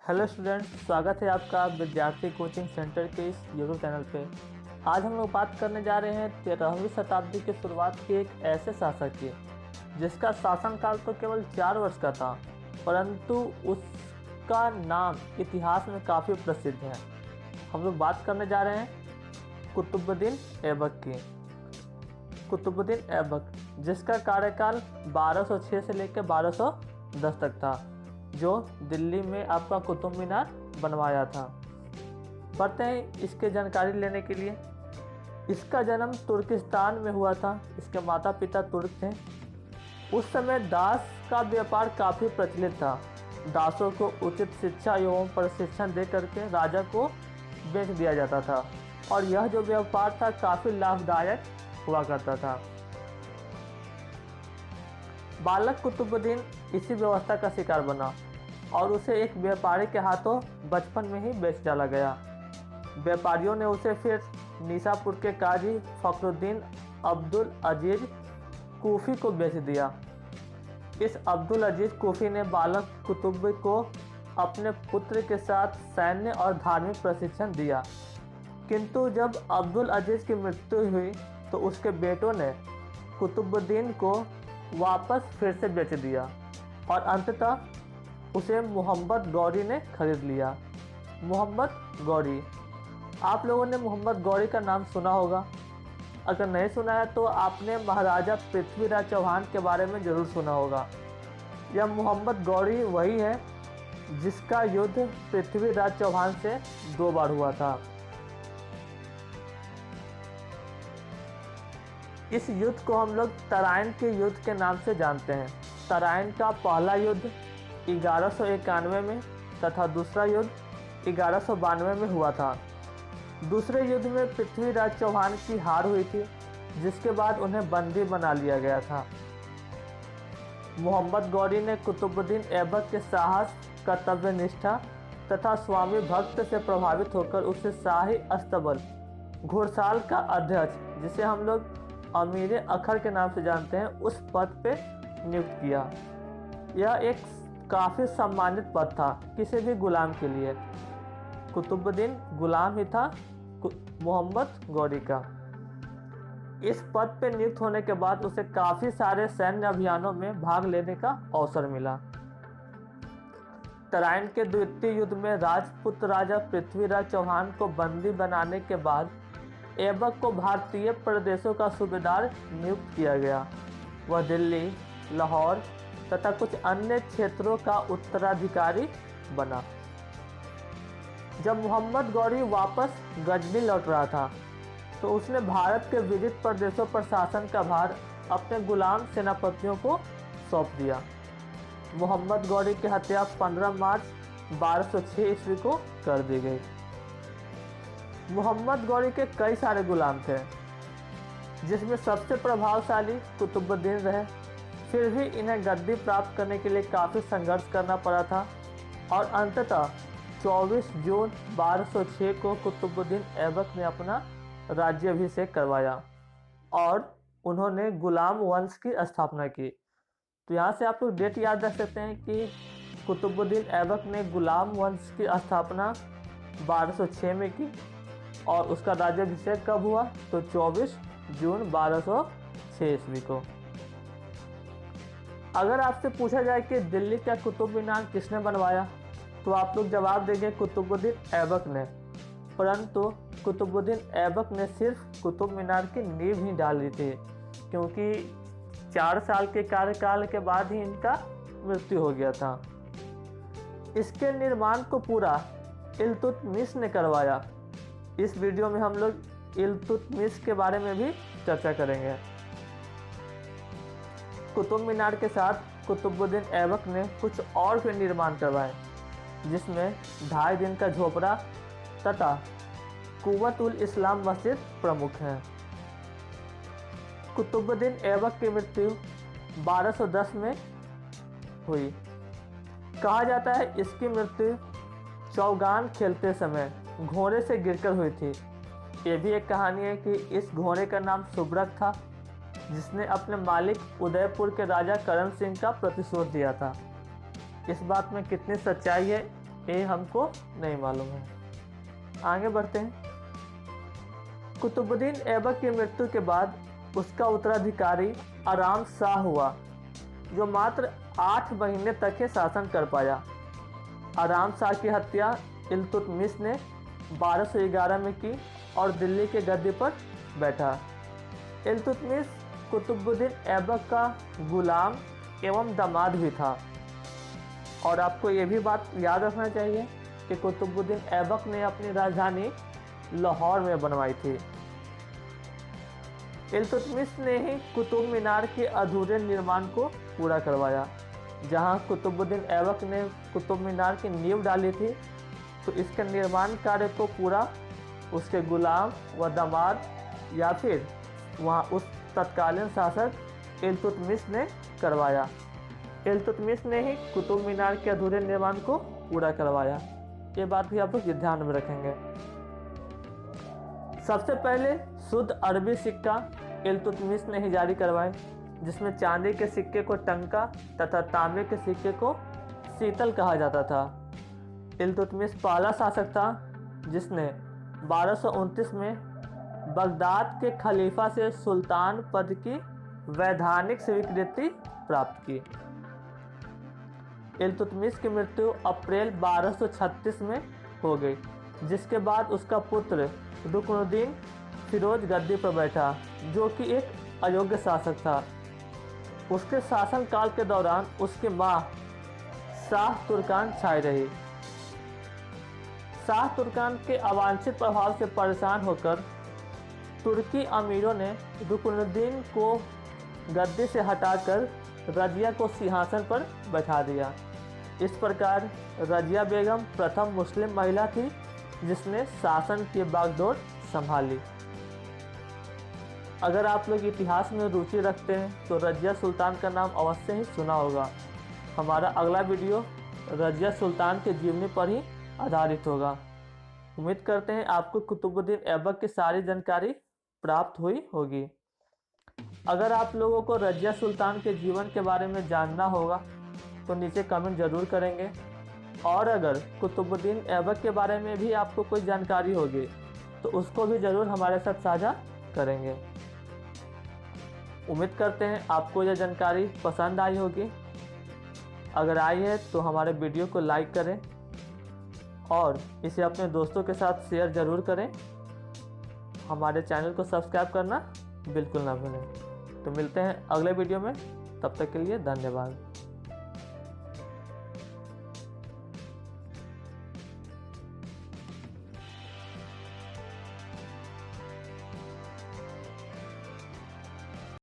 Hello student, स्वागत है आपका विद्यार्थी कोचिंग सेंटर के इस यूट्यूब चैनल पे। आज हम लोग बात करने जा रहे हैं 13वीं शताब्दी की शुरुआत के एक ऐसे शासक की जिसका शासनकाल तो केवल 4 वर्ष का था, परंतु उसका नाम इतिहास में काफ़ी प्रसिद्ध है। हम लोग बात करने जा रहे हैं कुतुबुद्दीन ऐबक की। कुतुबुद्दीन ऐबक जिसका कार्यकाल 1206 से लेकर 1210 तक था, जो दिल्ली में आपका कुतुब मीनार बनवाया था। पढ़ते हैं इसके जानकारी लेने के लिए। इसका जन्म तुर्किस्तान में हुआ था। इसके माता पिता तुर्क थे। उस समय दास का व्यापार काफ़ी प्रचलित था। दासों को उचित शिक्षा एवं प्रशिक्षण दे करके राजा को बेच दिया जाता था, और यह जो व्यापार था काफ़ी लाभदायक हुआ करता था। बालक कुतुबुद्दीन इसी व्यवस्था का शिकार बना और उसे एक व्यापारी के हाथों बचपन में ही बेच डाला गया। व्यापारियों ने उसे फिर निसापुर के काजी फखरुद्दीन अब्दुल अजीज कूफी को बेच दिया। इस अब्दुल अजीज कूफी ने बालक कुतुब को अपने पुत्र के साथ सैन्य और धार्मिक प्रशिक्षण दिया, किंतु जब अब्दुल अजीज की मृत्यु हुई तो उसके बेटों ने कुतुबुद्दीन को वापस फिर से बेच दिया और अंततः उसे मोहम्मद गौरी ने खरीद लिया। मोहम्मद गौरी, आप लोगों ने मोहम्मद गौरी का नाम सुना होगा। अगर नहीं सुना है तो आपने महाराजा पृथ्वीराज चौहान के बारे में ज़रूर सुना होगा। यह मोहम्मद गौरी वही है जिसका युद्ध पृथ्वीराज चौहान से 2 बार हुआ था। इस युद्ध को हम लोग तराइन के युद्ध के नाम से जानते हैं। तराइन का पहला युद्ध 1191 में तथा दूसरा युद्ध 1192 में हुआ था। दूसरे युद्ध में पृथ्वीराज चौहान की हार हुई थी, जिसके बाद उन्हें बंदी बना लिया गया था। मोहम्मद गौरी ने कुतुबुद्दीन ऐबक के साहस, कर्तव्य निष्ठा तथा स्वामी भक्त से प्रभावित होकर उसे शाही अस्तबल घुड़साल का अध्यक्ष, जिसे हम लोग अमीर अखर के नाम से जानते हैं, उस पद पे नियुक्त किया। यह एक काफ़ी सम्मानित पद था किसी भी गुलाम के लिए। कुतुबुद्दीन गुलाम ही था मोहम्मद गौरी का। इस पद पे नियुक्त होने के बाद उसे काफ़ी सारे सैन्य अभियानों में भाग लेने का अवसर मिला। तराइन के द्वितीय युद्ध में राजपूत राजा पृथ्वीराज चौहान को बंदी बनाने के बाद ऐबक को भारतीय प्रदेशों का सूबेदार नियुक्त किया गया। वह दिल्ली, लाहौर तथा कुछ अन्य क्षेत्रों का उत्तराधिकारी बना। जब मोहम्मद गौरी वापस गजनी लौट रहा था तो उसने भारत के विविध प्रदेशों पर शासन का भार अपने गुलाम सेनापतियों को सौंप दिया। मोहम्मद गौरी की हत्या 15 मार्च 1206 ईस्वी को कर दी गई। मोहम्मद गौरी के कई सारे गुलाम थे, जिसमें सबसे प्रभावशाली कुतुबुद्दीन रहे। फिर भी इन्हें गद्दी प्राप्त करने के लिए काफ़ी संघर्ष करना पड़ा था और अंततः 24 जून 1206 को कुतुबुद्दीन ऐबक ने अपना राज्याभिषेक करवाया और उन्होंने गुलाम वंश की स्थापना की। तो यहाँ से आप लोग डेट याद रख सकते हैं कि कुतुबुद्दीन ऐबक ने गुलाम वंश की स्थापना 1206 में की और उसका राज्याभिषेक कब हुआ? तो 24 जून 1206 ईस्वी को। अगर आपसे पूछा जाए कि दिल्ली का कुतुब मीनार किसने बनवाया, तो आप लोग जवाब देंगे कुतुबुद्दीन ऐबक ने। परंतु कुतुबुद्दीन ऐबक ने सिर्फ कुतुब मीनार की नींव ही डाली थी, क्योंकि 4 साल के कार्यकाल के बाद ही इनका मृत्यु हो गया था। इसके निर्माण को पूरा इल्तुतमिश ने करवाया। इस वीडियो में हम लोग इल्तुतमिश के बारे में भी चर्चा करेंगे। कुतुब मीनार के साथ कुतुबुद्दीन ऐबक ने कुछ और भी निर्माण करवाए, जिसमें 2.5 दिन का झोपड़ा तथा कुव्वतुल इस्लाम मस्जिद प्रमुख हैं। कुतुबुद्दीन ऐबक की मृत्यु 1210 में हुई। कहा जाता है इसकी मृत्यु चौगान खेलते समय घोड़े से गिरकर हुई थी। ये भी एक कहानी है कि इस घोड़े का नाम सुब्रक था, जिसने अपने मालिक उदयपुर के राजा करण सिंह का प्रतिशोध दिया था। इस बात में कितनी सच्चाई है ये हमको नहीं मालूम है। आगे बढ़ते हैं। कुतुबुद्दीन ऐबक की मृत्यु के बाद उसका उत्तराधिकारी आराम शाह हुआ, जो मात्र 8 महीने तक ही शासन कर पाया। आराम शाह की हत्या इल्तुतमिश ने 1211 में की और दिल्ली के गद्दी पर बैठा। इल्तुतमिश कुतुबुद्दीन ऐबक का गुलाम एवं दामाद भी था। और आपको ये भी बात याद रखना चाहिए कि कुतुबुद्दीन ऐबक ने अपनी राजधानी लाहौर में बनवाई थी। इल्तुतमिश ने ही कुतुब मीनार के अधूरे निर्माण को पूरा करवाया। जहां कुतुबुद्दीन ऐबक ने कुतुब मीनार की नींव डाली थी, तो इसके निर्माण कार्य को पूरा उसके गुलाम व दामाद या फिर वहां उस तत्कालीन शासक इल्तुतमिश ने करवाया। इल्तुतमिश ने ही कुतुब मीनार के अधूरे निर्माण को पूरा करवाया। ये बात भी आप लोग ध्यान में रखेंगे। सबसे पहले शुद्ध अरबी सिक्का इल्तुतमिश ने ही जारी करवाए, जिसमें चांदी के सिक्के को टंका तथा तांबे के सिक्के को शीतल कहा जाता था। इल्तुतमिश पहला शासक था जिसने 1229 में बगदाद के खलीफा से सुल्तान पद की वैधानिक स्वीकृति प्राप्त की। इल्तुतमिश की मृत्यु अप्रैल 1236 में हो गई, जिसके बाद उसका पुत्र रुकनुद्दीन फिरोज गद्दी पर बैठा, जो कि एक अयोग्य शासक था। उसके शासनकाल के दौरान उसकी मां शाह तुर्कान छाई रही। शाह तुर्कान के अवांछित प्रभाव से परेशान होकर तुर्की अमीरों ने रुकनुद्दीन को गद्दी से हटाकर रजिया को सिंहासन पर बैठा दिया। इस प्रकार रजिया बेगम प्रथम मुस्लिम महिला थी जिसने शासन की बागडोर संभाली। अगर आप लोग इतिहास में रुचि रखते हैं तो रजिया सुल्तान का नाम अवश्य ही सुना होगा। हमारा अगला वीडियो रजिया सुल्तान के जीवनी पर ही आधारित होगा। उम्मीद करते हैं आपको कुतुबुद्दीन ऐबक की सारी जानकारी प्राप्त हुई होगी। अगर आप लोगों को रजिया सुल्तान के जीवन के बारे में जानना होगा तो नीचे कमेंट जरूर करेंगे, और अगर कुतुबुद्दीन ऐबक के बारे में भी आपको कोई जानकारी होगी तो उसको भी ज़रूर हमारे साथ साझा करेंगे। उम्मीद करते हैं आपको यह जानकारी पसंद आई होगी। अगर आई है तो हमारे वीडियो को लाइक करें और इसे अपने दोस्तों के साथ शेयर ज़रूर करें। हमारे चैनल को सब्सक्राइब करना बिल्कुल ना भूलें। तो मिलते हैं अगले वीडियो में, तब तक के लिए धन्यवाद।